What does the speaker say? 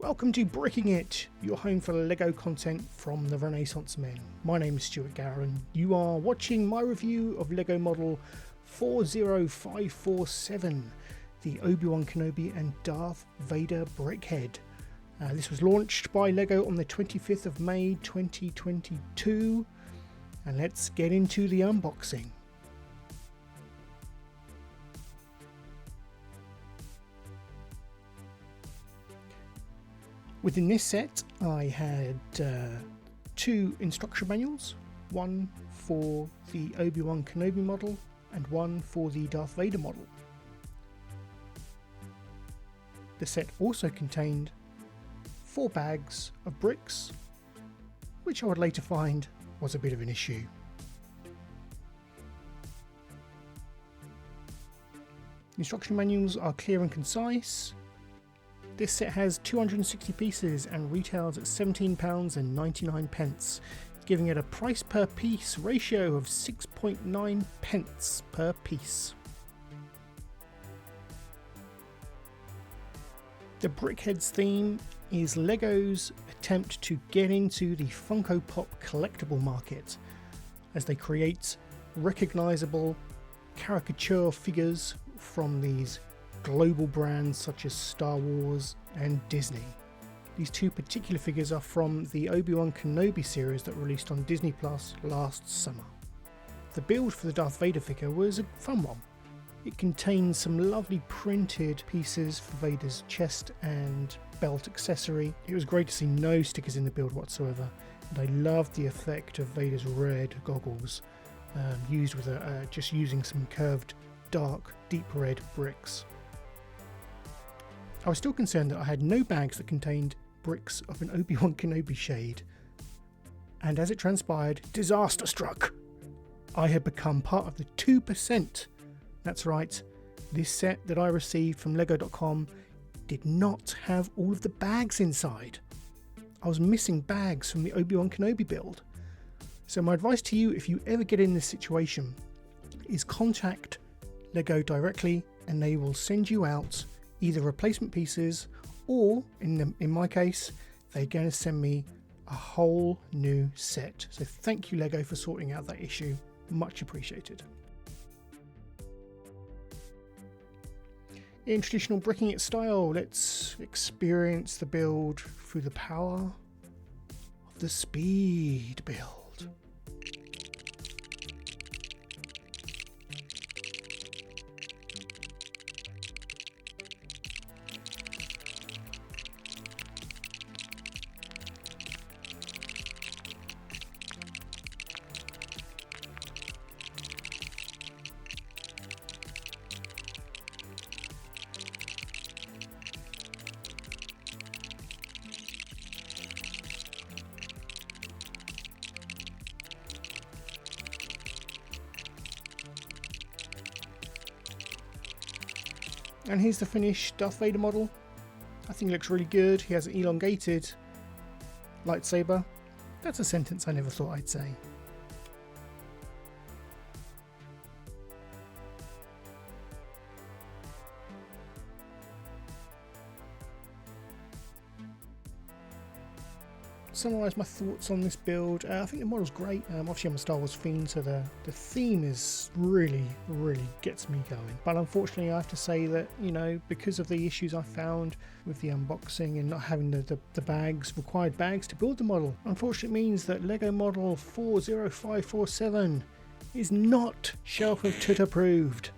Welcome to Breaking It, your home for LEGO content from the Renaissance Men. My name is Stuart Gower and you are watching my review of LEGO model 40547, the Obi-Wan Kenobi and Darth Vader BrickHead. This was launched by LEGO on the 25th of May 2022, and let's get into the unboxing. Within this set I had two instruction manuals, one for the Obi-Wan Kenobi model and one for the Darth Vader model. The set also contained 4 bags of bricks, which I would later find was a bit of an issue. The instruction manuals are clear and concise. This set has 260 pieces and retails at £17.99, giving it a price per piece ratio of 6.9 pence per piece. The BrickHeadz theme is LEGO's attempt to get into the Funko Pop collectible market as they create recognisable caricature figures from these global brands such as Star Wars and Disney. These two particular figures are from the Obi-Wan Kenobi series that released on Disney Plus last summer. The build for the Darth Vader figure was a fun one. It contains some lovely printed pieces for Vader's chest and belt accessory. It was great to see no stickers in the build whatsoever, and I loved the effect of Vader's red goggles used with just using some curved dark deep red bricks. I was still concerned that I had no bags that contained bricks of an Obi-Wan Kenobi shade, and as it transpired, disaster struck. I had become part of the 2%. That's right, this set that I received from lego.com did not have all of the bags inside. I was missing bags from the Obi-Wan Kenobi build. So my advice to you, if you ever get in this situation, is contact LEGO directly and they will send you out either replacement pieces or, in my case, they're going to send me a whole new set. So thank you LEGO for sorting out that issue, much appreciated. In traditional Breaking It style, let's experience the build through the power of the speed build. And here's the finished Darth Vader model. I think it looks really good. He has an elongated lightsaber. That's a sentence I never thought I'd say. Summarise my thoughts on this build. I think the model's great. Obviously I'm a Star Wars fiend, so the theme is really gets me going. But unfortunately I have to say that, you know, because of the issues I found with the unboxing and not having the required bags to build the model, unfortunately means that LEGO model 40547 is not Shelf of Tut approved.